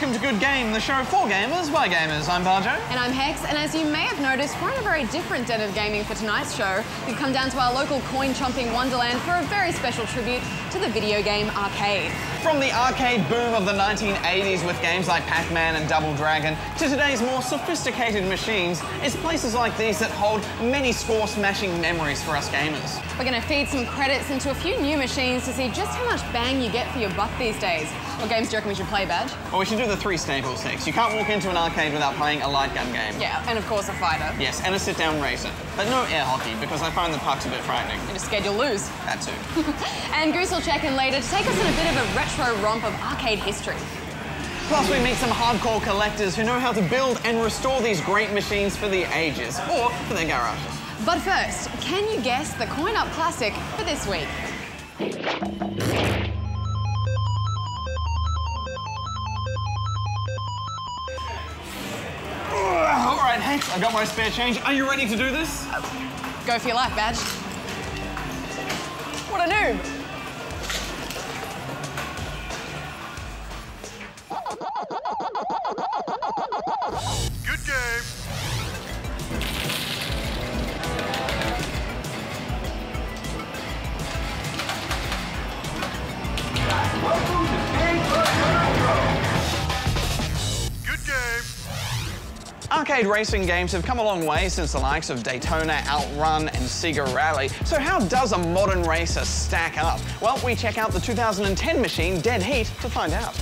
welcome to Good Game, the show for gamers by gamers. I'm Barjo. And I'm Hex, and as you may have noticed, we're in a very different den of gaming for tonight's show. We've come down to our local coin-chomping wonderland for a very special tribute to the video game arcade. From the arcade boom of the 1980s with games like PacMan and Double Dragon to today's more sophisticated machines, it's places like these that hold many score-smashing memories for us gamers. We're going to feed some credits into a few new machines to see just how much bang you get for your buck these days. What games do you reckon we should play, Badge? Well, we should do the three staples, Hex. You can't walk into an arcade without playing a light gun game. Yeah, and of course a fighter. Yes, and a sit-down racer. But no air hockey, because I find the pucks a bit frightening. You're just scared you'll lose. That too. And Goose will check in later to take us on a bit of a retro romp of arcade history. Plus, we meet some hardcore collectors who know how to build and restore these great machines for the ages, or for their garages. But first, can you guess the coin-up classic for this week? All right, Hex, I got my spare change. Are you ready to do this? Go for your life, Badge. What a noob! Good game. Good game. Arcade racing games have come a long way since the likes of Daytona, Outrun, and Sega Rally. So how does a modern racer stack up? Well, we check out the 2010 machine, Dead Heat, to find out.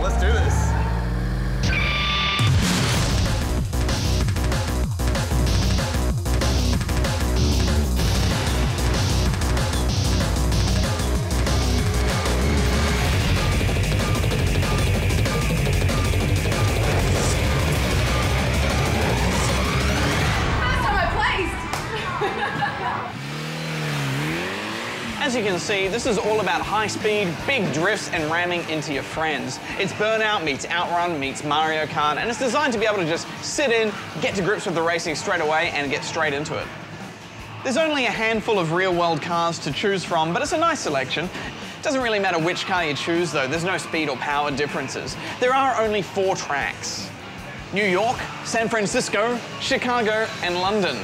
Let's do this. As you can see, this is all about high speed, big drifts, and ramming into your friends. It's Burnout meets Outrun meets Mario Kart, and it's designed to be able to just sit in, get to grips with the racing straight away, and get straight into it. There's only a handful of real-world cars to choose from, but it's a nice selection. It doesn't really matter which car you choose, though. There's no speed or power differences. There are only 4 tracks: New York, San Francisco, Chicago, and London.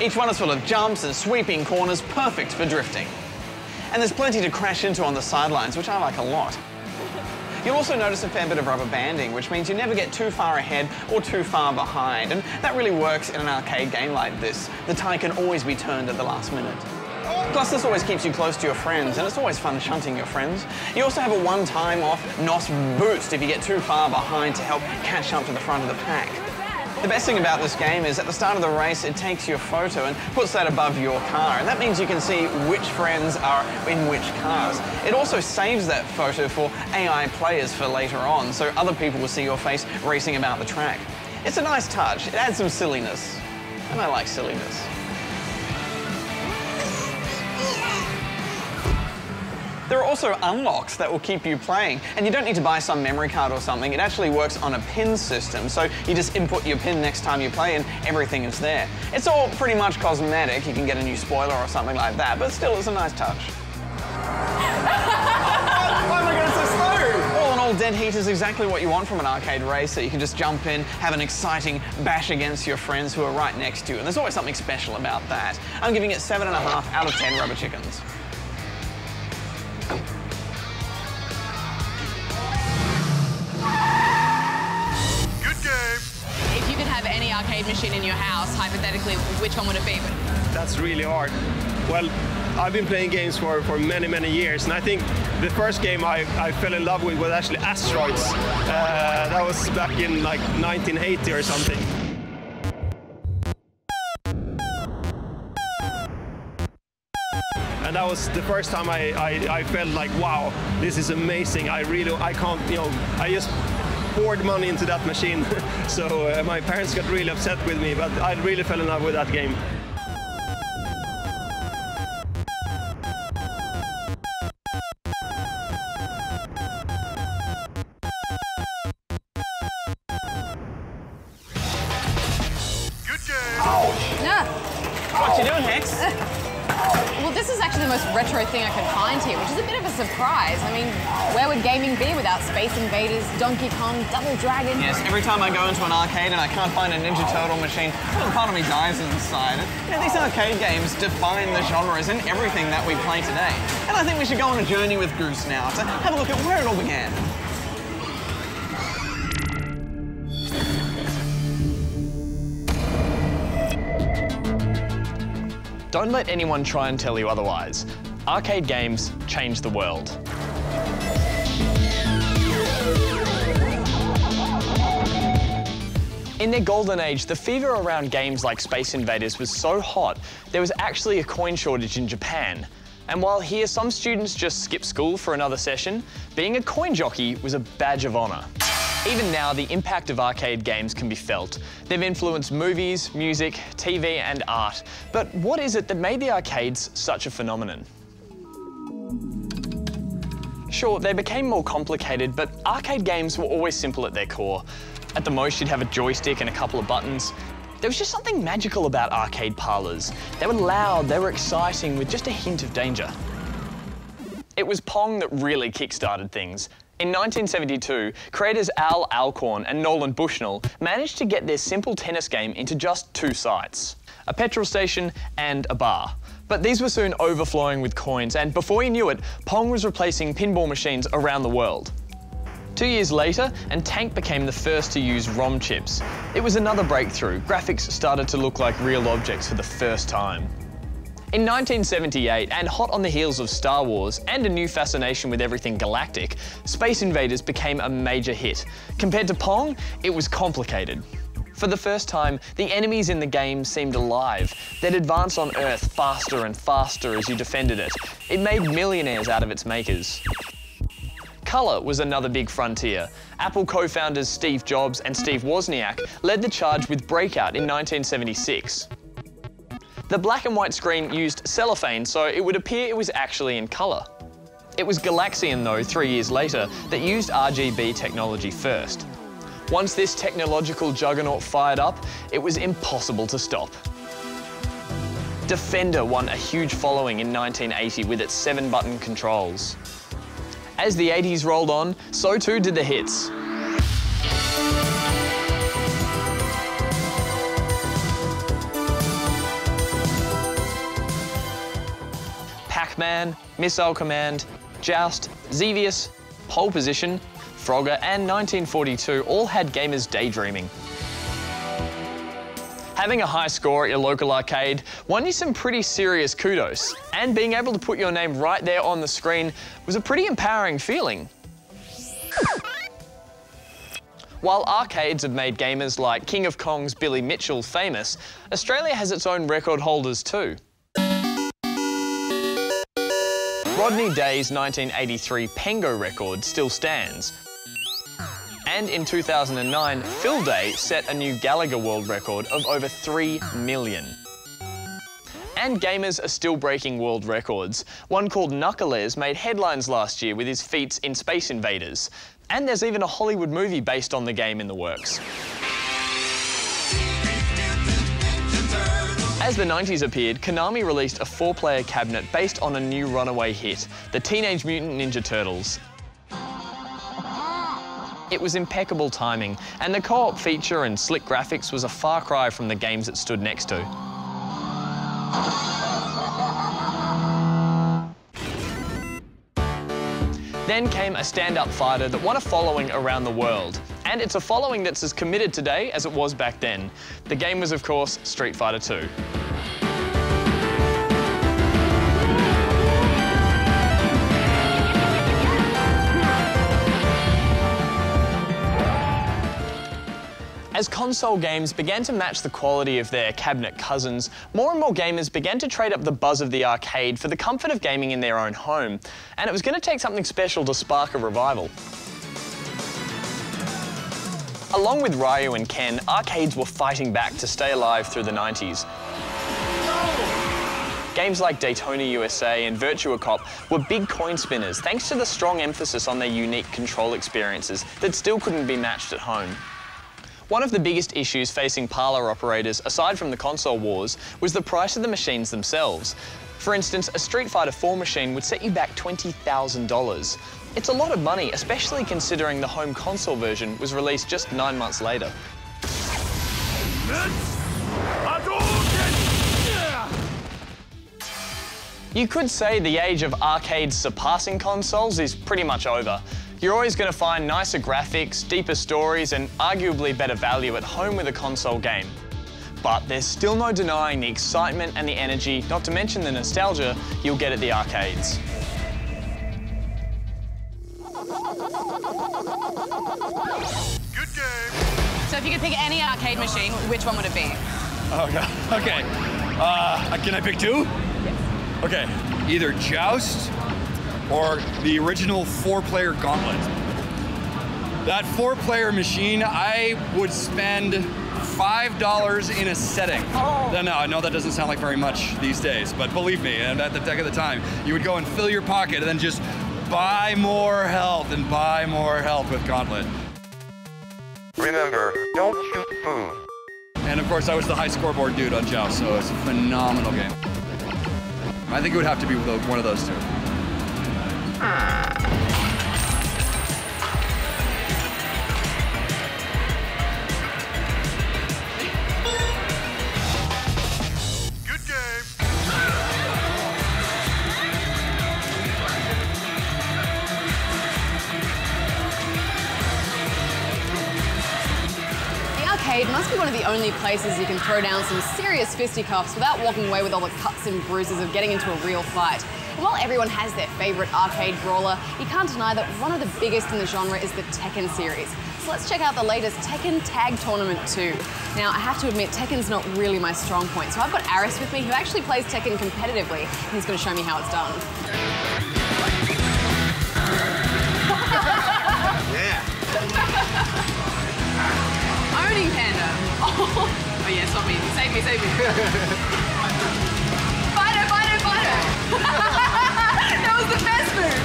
Each one is full of jumps and sweeping corners, perfect for drifting. And there's plenty to crash into on the sidelines, which I like a lot. You'll also notice a fair bit of rubber banding, which means you never get too far ahead or too far behind, and that really works in an arcade game like this. The tide can always be turned at the last minute. Plus, this always keeps you close to your friends, and it's always fun shunting your friends. You also have a one-time off NOS boost if you get too far behind to help catch up to the front of the pack. The best thing about this game is at the start of the race, it takes your photo and puts that above your car, and that means you can see which friends are in which cars. It also saves that photo for AI players for later on, so other people will see your face racing about the track. It's a nice touch. It adds some silliness, and I like silliness. There are also unlocks that will keep you playing, and you don't need to buy some memory card or something. It actually works on a pin system, so you just input your pin next time you play and everything is there. It's all pretty much cosmetic. You can get a new spoiler or something like that, but still, it's a nice touch. Why am I going so slow? All in all, Dead Heat is exactly what you want from an arcade racer. You can just jump in, have an exciting bash against your friends who are right next to you, and there's always something special about that. I'm giving it 7.5 out of 10 rubber chickens. If you could have any arcade machine in your house, hypothetically, which one would it be? That's really hard. Well, I've been playing games for many, many years, and I think the first game I fell in love with was actually Asteroids. That was back in like 1980 or something. And that was the first time I felt like, wow, this is amazing. I can't, you know, I just poured money into that machine. So my parents got really upset with me, but I really fell in love with that game. Good game. Ouch! Yeah. What you doing, Hex? Well, this is actually the most retro thing I could find here, which is a bit of a surprise. I mean, where would gaming be without Space Invaders, Donkey Kong, Double Dragon? Yes, every time I go into an arcade and I can't find a Ninja Turtle machine, a little part of me dies inside. These arcade games define the genres and everything that we play today. And I think we should go on a journey with Goose now to have a look at where it all began. Don't let anyone try and tell you otherwise. Arcade games changed the world. In their golden age, the fever around games like Space Invaders was so hot, there was actually a coin shortage in Japan. And while here some students just skip school for another session, being a coin jockey was a badge of honor. Even now, the impact of arcade games can be felt. They've influenced movies, music, TV, and art. But what is it that made the arcades such a phenomenon? Sure, they became more complicated, but arcade games were always simple at their core. At the most, you'd have a joystick and a couple of buttons. There was just something magical about arcade parlours. They were loud, they were exciting, with just a hint of danger. It was Pong that really kick-started things. In 1972, creators Al Alcorn and Nolan Bushnell managed to get their simple tennis game into just 2 sites, a petrol station and a bar. But these were soon overflowing with coins, and before you knew it, Pong was replacing pinball machines around the world. 2 years later, and Tank became the first to use ROM chips. It was another breakthrough. Graphics started to look like real objects for the first time. In 1978, and hot on the heels of Star Wars and a new fascination with everything galactic, Space Invaders became a major hit. Compared to Pong, it was complicated. For the first time, the enemies in the game seemed alive. They'd advance on Earth faster and faster as you defended it. It made millionaires out of its makers. Colour was another big frontier. Apple co-founders Steve Jobs and Steve Wozniak led the charge with Breakout in 1976. The black and white screen used cellophane, so it would appear it was actually in colour. It was Galaxian, though, 3 years later, that used RGB technology first. Once this technological juggernaut fired up, it was impossible to stop. Defender won a huge following in 1980 with its 7-button controls. As the 80s rolled on, so too did the hits. PacMan, Missile Command, Joust, Xevious, Pole Position, Frogger, and 1942 all had gamers daydreaming. Having a high score at your local arcade won you some pretty serious kudos, and being able to put your name right there on the screen was a pretty empowering feeling. While arcades have made gamers like King of Kong's Billy Mitchell famous, Australia has its own record holders too. Rodney Day's 1983 Pengo record still stands. And in 2009, Phil Day set a new Gallagher world record of over 3 million. And gamers are still breaking world records. One called Knuckles made headlines last year with his feats in Space Invaders. And there's even a Hollywood movie based on the game in the works. As the 90s appeared, Konami released a 4-player cabinet based on a new runaway hit, the Teenage Mutant Ninja Turtles. It was impeccable timing, and the co-op feature and slick graphics was a far cry from the games it stood next to. Then came a stand-up fighter that won a following around the world. And it's a following that's as committed today as it was back then. The game was, of course, Street Fighter 2. As console games began to match the quality of their cabinet cousins, more and more gamers began to trade up the buzz of the arcade for the comfort of gaming in their own home. And it was going to take something special to spark a revival. Along with Ryu and Ken, arcades were fighting back to stay alive through the 90s. Games like Daytona USA and Virtua Cop were big coin spinners thanks to the strong emphasis on their unique control experiences that still couldn't be matched at home. One of the biggest issues facing parlour operators, aside from the console wars, was the price of the machines themselves. For instance, a Street Fighter 4 machine would set you back $20,000. It's a lot of money, especially considering the home console version was released just 9 months later. You could say the age of arcades surpassing consoles is pretty much over. You're always going to find nicer graphics, deeper stories, and arguably better value at home with a console game. But there's still no denying the excitement and the energy, not to mention the nostalgia, you'll get at the arcades. Good game. So if you could pick any arcade machine, which one would it be? Oh, God. Okay. Can I pick two? Okay. Either Joust or the original 4-player Gauntlet. That 4-player machine, I would spend $5 in a setting. Oh. No, I know that doesn't sound like very much these days, but believe me, and at the tech of the time, you would go and fill your pocket and then just buy more health and buy more health with Gauntlet. Remember, don't shoot food. And of course, I was the high scoreboard dude on Joust, so it's a phenomenal game. I think it would have to be one of those two. Good game. The arcade must be one of the only places you can throw down some serious fisticuffs without walking away with all the cuts and bruises of getting into a real fight. And while everyone has their favourite arcade brawler, you can't deny that one of the biggest in the genre is the Tekken series. So let's check out the latest Tekken Tag Tournament 2. Now, I have to admit, Tekken's not really my strong point, so I've got Aris with me, who actually plays Tekken competitively, and he's going to show me how it's done. Yeah. Owning Panda. Oh yeah, stop me. Save me, save me. Fighter, fighter, fighter. That was the best move.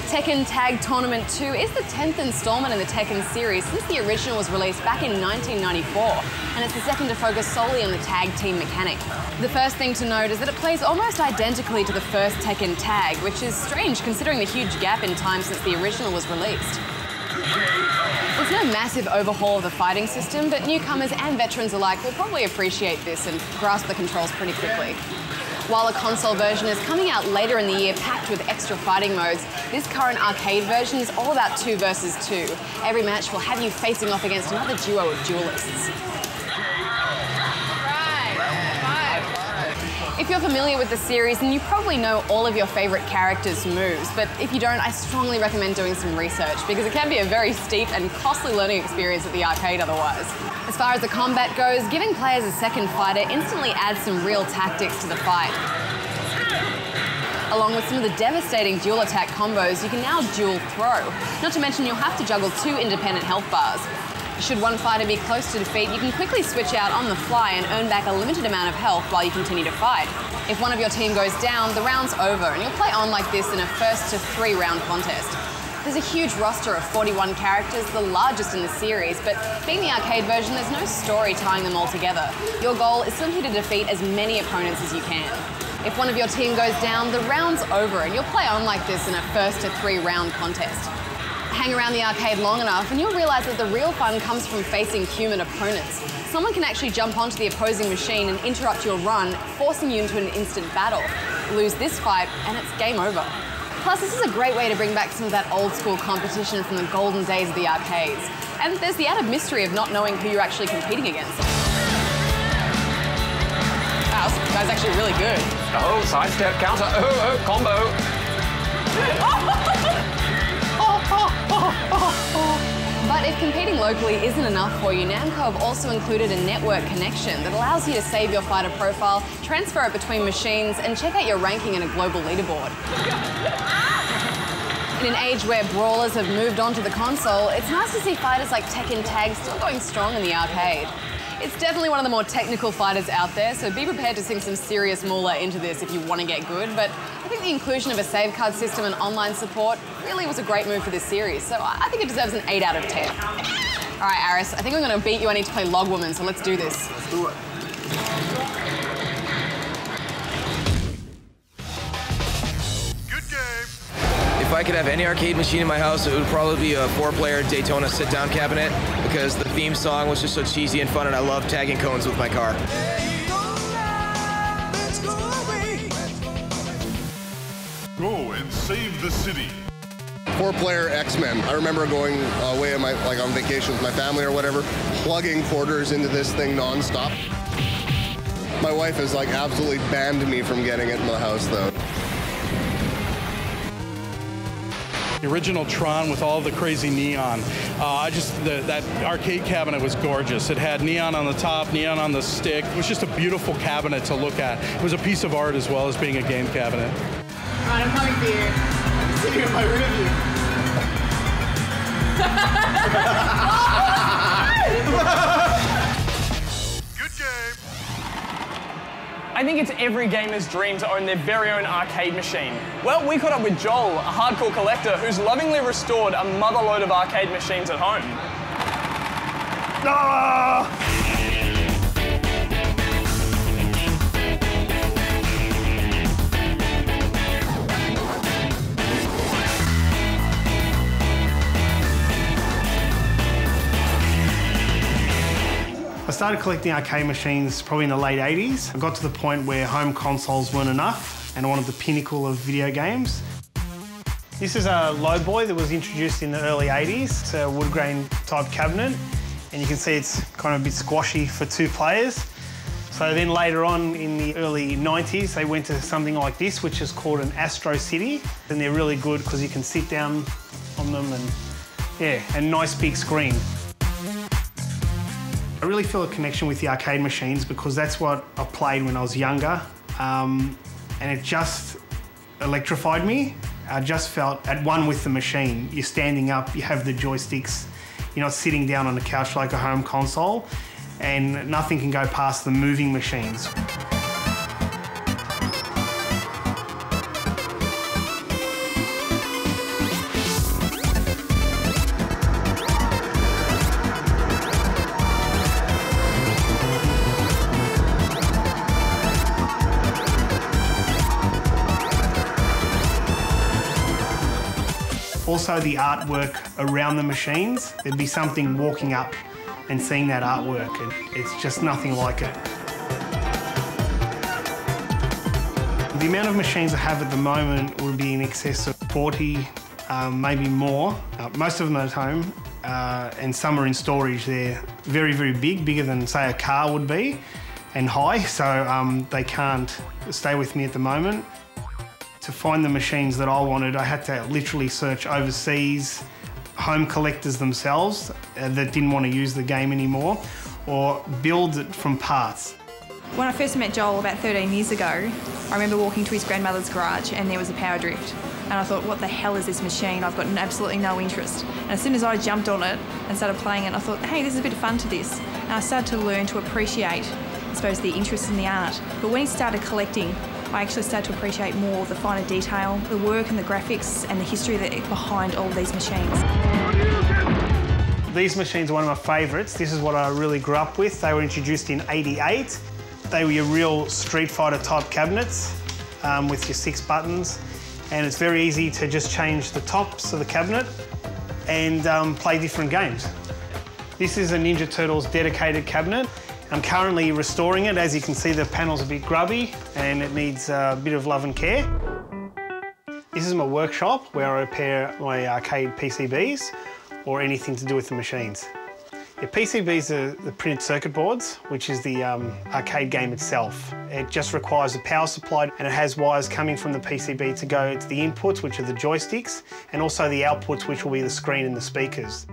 Tekken Tag Tournament 2 is the 10th installment in the Tekken series since the original was released back in 1994, and it's the second to focus solely on the tag team mechanic. The first thing to note is that it plays almost identically to the first Tekken Tag, which is strange considering the huge gap in time since the original was released. There's no massive overhaul of the fighting system, but newcomers and veterans alike will probably appreciate this and grasp the controls pretty quickly. While a console version is coming out later in the year packed with extra fighting modes, this current arcade version is all about 2 versus 2. Every match will have you facing off against another duo of duelists. If you're familiar with the series, then you probably know all of your favourite characters' moves, but if you don't, I strongly recommend doing some research because it can be a very steep and costly learning experience at the arcade otherwise. As far as the combat goes, giving players a second fighter instantly adds some real tactics to the fight. Along with some of the devastating dual attack combos, you can now dual throw. Not to mention you'll have to juggle 2 independent health bars. Should one fighter be close to defeat, you can quickly switch out on the fly and earn back a limited amount of health while you continue to fight. If one of your team goes down, the round's over, and you'll play on like this in a first to 3 round contest. There's a huge roster of 41 characters, the largest in the series, but being the arcade version, there's no story tying them all together. Your goal is simply to defeat as many opponents as you can. If one of your team goes down, the round's over, and you'll play on like this in a first to 3 round contest. Hang around the arcade long enough and you'll realise that the real fun comes from facing human opponents. Someone can actually jump onto the opposing machine and interrupt your run, forcing you into an instant battle. Lose this fight and it's game over. Plus, this is a great way to bring back some of that old school competition from the golden days of the arcades. And there's the added mystery of not knowing who you're actually competing against. Wow, this guy's actually really good. Oh, sidestep, counter, combo. But if competing locally isn't enough for you, Namco have also included a network connection that allows you to save your fighter profile, transfer it between machines, and check out your ranking in a global leaderboard. In an age where brawlers have moved on to the console, it's nice to see fighters like Tekken Tag still going strong in the arcade. It's definitely one of the more technical fighters out there, so be prepared to sink some serious moolah into this if you want to get good, but I think the inclusion of a save card system and online support really was a great move for this series, so I think it deserves an 8 out of 10. All right, Aris, I think I'm going to beat you. I need to play Log Woman, so let's do this. Let's do it. Good game. If I could have any arcade machine in my house, it would probably be a 4-player Daytona sit-down cabinet because the theme song was just so cheesy and fun, and I love tagging cones with my car. Go and save the city. 4-player X-Men. I remember going away on on vacation with my family or whatever, plugging quarters into this thing non-stop. My wife has absolutely banned me from getting it in the house though. The original Tron with all the crazy neon. That arcade cabinet was gorgeous. It had neon on the top, neon on the stick. It was just a beautiful cabinet to look at. It was a piece of art as well as being a game cabinet. All right, I'm coming for you. I'm sitting in my rear view. Good game. I think it's every gamer's dream to own their very own arcade machine. Well, we caught up with Joel, a hardcore collector who's lovingly restored a motherload of arcade machines at home. Ah! I started collecting arcade machines probably in the late 80s. I got to the point where home consoles weren't enough and I wanted the pinnacle of video games. This is a low boy that was introduced in the early 80s. It's a wood grain type cabinet and you can see it's kind of a bit squashy for 2 players. So then later on in the early 90s they went to something like this, which is called an Asteroids, and they're really good because you can sit down on them and nice big screen. I really feel a connection with the arcade machines because that's what I played when I was younger, and it just electrified me. I just felt at one with the machine. You're standing up, you have the joysticks, you're not sitting down on a couch like a home console, and nothing can go past the moving machines. Also the artwork around the machines. There'd be something walking up and seeing that artwork, and it's just nothing like it. The amount of machines I have at the moment would be in excess of 40, maybe more. Most of them are at home, and some are in storage. They're very, very big, bigger than, say, a car would be, and high, so they can't stay with me at the moment. To find the machines that I wanted, I had to literally search overseas, home collectors themselves that didn't want to use the game anymore, or build it from parts. When I first met Joel about 13 years ago, I remember walking to his grandmother's garage and there was a power drift. And I thought, what the hell is this machine? I've got absolutely no interest. And as soon as I jumped on it and started playing it, I thought, hey, this is a bit of fun to this. And I started to learn to appreciate, I suppose, the interest in the art. But when he started collecting, I actually started to appreciate more the finer detail, the work and the graphics and the history behind all of these machines. These machines are one of my favourites. This is what I really grew up with. They were introduced in '88. They were your real Street Fighter type cabinets with your 6 buttons. And it's very easy to just change the tops of the cabinet and play different games. This is a Ninja Turtles dedicated cabinet. I'm currently restoring it. As you can see, the panel's a bit grubby and it needs a bit of love and care. This is my workshop where I repair my arcade PCBs or anything to do with the machines. The PCBs are the printed circuit boards, which is the arcade game itself. It just requires a power supply and it has wires coming from the PCB to go to the inputs, which are the joysticks, and also the outputs, which will be the screen and the speakers.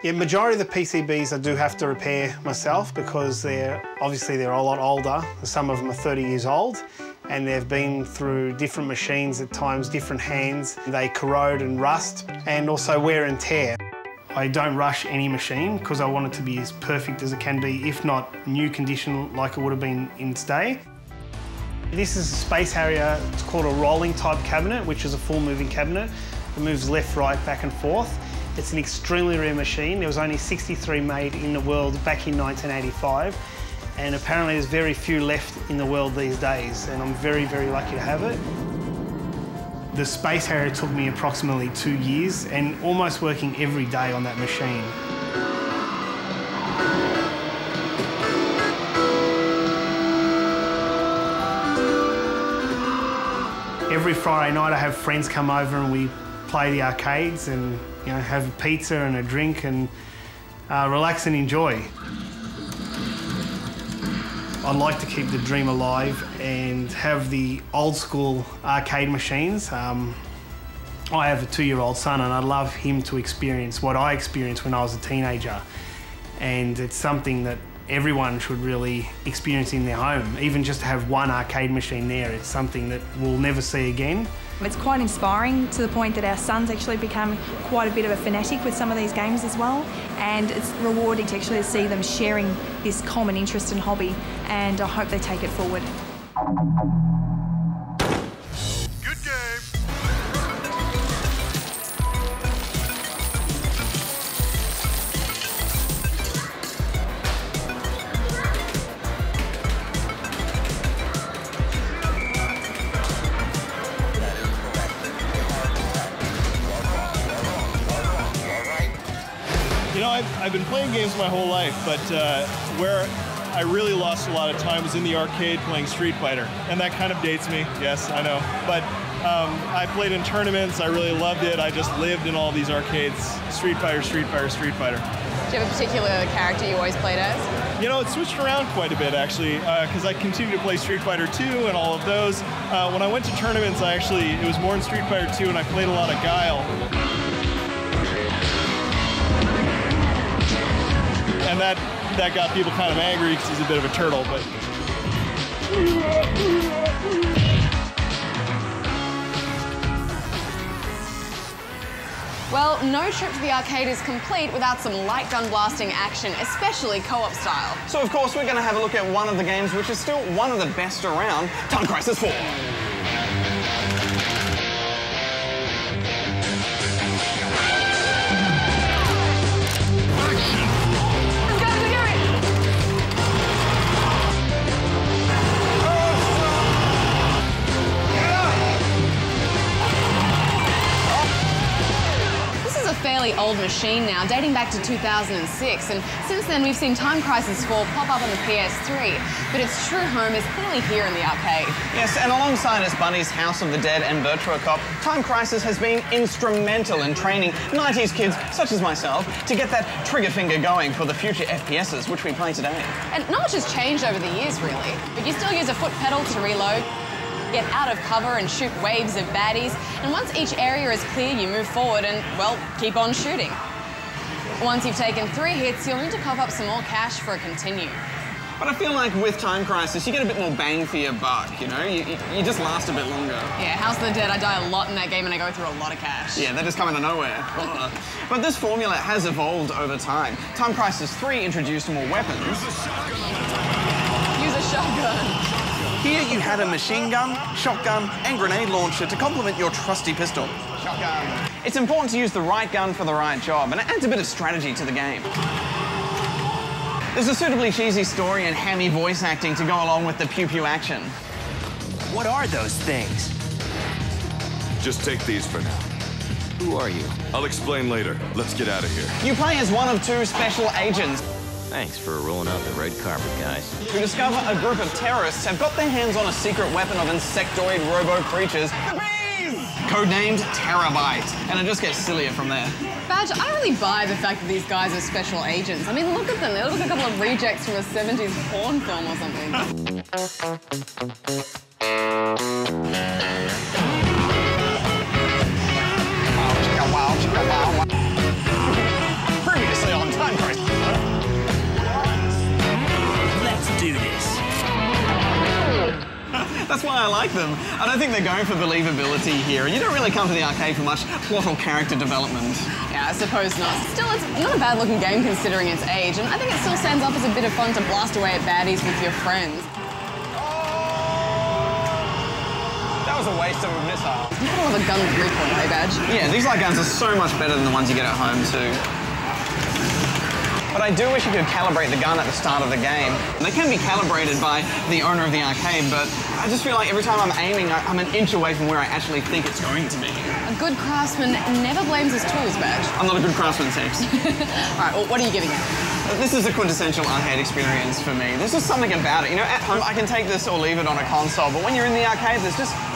Yeah, majority of the PCBs I do have to repair myself because they're a lot older. Some of them are 30 years old and they've been through different machines at times, different hands. They corrode and rust and also wear and tear. I don't rush any machine because I want it to be as perfect as it can be, if not new condition like it would have been in its day. This is a Space Harrier. It's called a rolling type cabinet, which is a full moving cabinet. It moves left, right, back and forth. It's an extremely rare machine. There was only 63 made in the world back in 1985, and apparently there's very few left in the world these days, and I'm very, very lucky to have it. The Space Harrier took me approximately 2 years and almost working every day on that machine. Every Friday night I have friends come over and we play the arcades and have a pizza and a drink and relax and enjoy. I'd like to keep the dream alive and have the old school arcade machines. I have a 2-year-old son and I'd love him to experience what I experienced when I was a teenager. And it's something that everyone should really experience in their home. Even just to have one arcade machine there, it's something that we'll never see again. It's quite inspiring to the point that our son's actually become quite a bit of a fanatic with some of these games as well, and it's rewarding to actually see them sharing this common interest and hobby, and I hope they take it forward. Good game. I've been playing games my whole life, but where I really lost a lot of time was in the arcade playing Street Fighter, and that kind of dates me, yes, I know. But I played in tournaments, I really loved it, I just lived in all these arcades. Street Fighter, Street Fighter, Street Fighter. Do you have a particular character you always played as? You know, it switched around quite a bit, actually, because I continued to play Street Fighter 2 and all of those. When I went to tournaments, it was more in Street Fighter 2, and I played a lot of Guile. And that got people kind of angry because he's a bit of a turtle, but... Well, no trip to the arcade is complete without some light gun blasting action, especially co-op style. So of course we're going to have a look at one of the games which is still one of the best around, Time Crisis 4. Fairly old machine now, dating back to 2006, and since then we've seen Time Crisis 4 pop up on the PS3, but its true home is clearly here in the arcade. Yes, and alongside its buddies House of the Dead and Virtua Cop, Time Crisis has been instrumental in training 90s kids, such as myself, to get that trigger finger going for the future FPSs which we play today. And not much has changed over the years, really, but you still use a foot pedal to reload, get out of cover and shoot waves of baddies, and once each area is clear, you move forward and, well, keep on shooting. Once you've taken 3 hits, you'll need to cough up some more cash for a continue. But I feel like with Time Crisis, you get a bit more bang for your buck, you know? You just last a bit longer. Yeah, House of the Dead, I die a lot in that game and I go through a lot of cash. Yeah, they just come out of nowhere. But this formula has evolved over time. Time Crisis 3 introduced more weapons. Use a shotgun. Here you had a machine gun, shotgun, and grenade launcher to complement your trusty pistol. Shotgun. It's important to use the right gun for the right job, and it adds a bit of strategy to the game. There's a suitably cheesy story and hammy voice acting to go along with the pew-pew action. What are those things? Just take these for now. Who are you? I'll explain later. Let's get out of here. You play as one of 2 special agents. Thanks for rolling out the red carpet, guys. Who discover a group of terrorists have got their hands on a secret weapon of insectoid robo-creatures, the bees! Codenamed Terabyte. And it just gets sillier from there. Badge, I don't really buy the fact that these guys are special agents. I mean, look at them. They look like a couple of rejects from a 70s porn film or something. Previously on Time Crisis. Let's do this. That's why I like them. I don't think they're going for believability here. You don't really come to the arcade for much plot or character development. Yeah, I suppose not. Still, it's not a bad-looking game considering its age, and I think it still stands up as a bit of fun to blast away at baddies with your friends. That was a waste of a missile. People love a gun with recoil, eh, Badge? Yeah, these light guns are so much better than the ones you get at home too. But I do wish you could calibrate the gun at the start of the game. They can be calibrated by the owner of the arcade, but I just feel like every time I'm aiming, I'm an inch away from where I actually think it's going to be. A good craftsman never blames his tools, Badge. I'm not a good craftsman, thanks. All right, well, what are you giving it? This is a quintessential arcade experience for me. There's just something about it. You know, at home, I can take this or leave it on a console, but when you're in the arcade, there's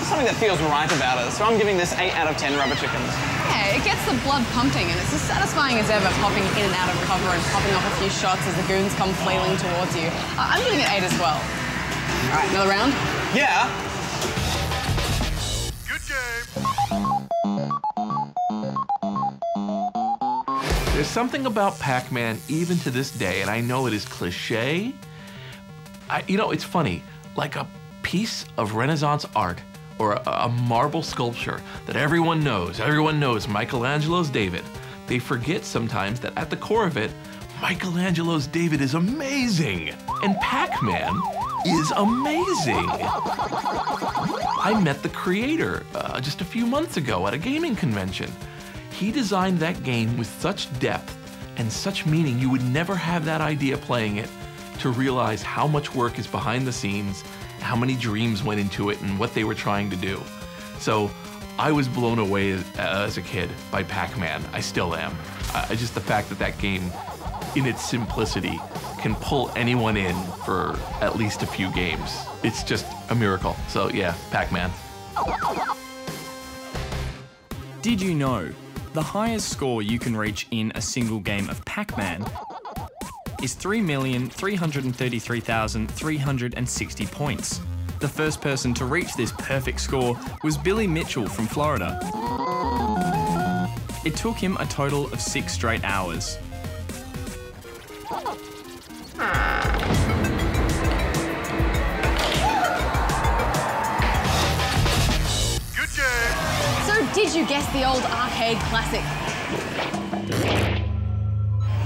something that feels right about it. So I'm giving this 8 out of 10 rubber chickens. Yeah, it gets the blood pumping, and it's as satisfying as ever, popping in and out of cover and popping off a few shots as the goons come flailing towards you. I'm giving it 8 as well. All right, another round? Yeah. Good game. There's something about Pac-Man even to this day, and I know it is cliche. You know, it's funny, like a piece of Renaissance art or a marble sculpture that everyone knows Michelangelo's David. They forget sometimes that at the core of it, Michelangelo's David is amazing, and Pac-Man is amazing. I met the creator just a few months ago at a gaming convention. He designed that game with such depth and such meaning you would never have that idea playing it to realize how much work is behind the scenes, how many dreams went into it, and what they were trying to do. So I was blown away as a kid by Pac-Man. I still am. Just the fact that that game, in its simplicity, can pull anyone in for at least a few games. It's just a miracle. So yeah, Pac-Man. Did you know the highest score you can reach in a single game of Pac-Man is 3,333,360 points. The first person to reach this perfect score was Billy Mitchell from Florida. It took him a total of 6 straight hours. Good game. So did you guess the old arcade classic?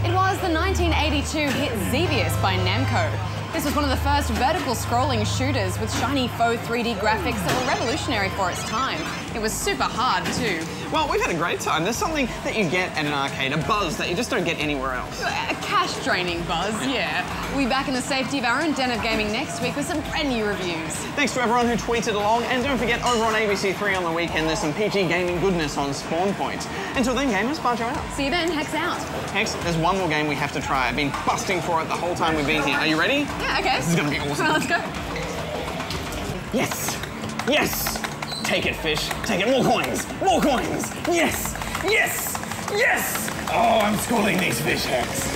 It was the 1982 hit Xevious by Namco. This was one of the first vertical scrolling shooters with shiny faux 3D graphics that were revolutionary for its time. It was super hard too. Well, we've had a great time. There's something that you get at an arcade, a buzz that you just don't get anywhere else. A cash-draining buzz, yeah. We'll be back in the safety of our own den of gaming next week with some brand new reviews. Thanks to everyone who tweeted along, and don't forget, over on ABC3 on the weekend, there's some PG gaming goodness on Spawn Point. Until then, gamers, bunch you out. See you then, Hex out. Hex, there's one more game we have to try. I've been busting for it the whole time we've been here. Are you ready? Yeah, okay. This is gonna be awesome. Well, let's go. Yes! Yes! Take it, fish. Take it. More coins! More coins! Yes! Yes! Yes! Oh, I'm schooling these fish, Hex.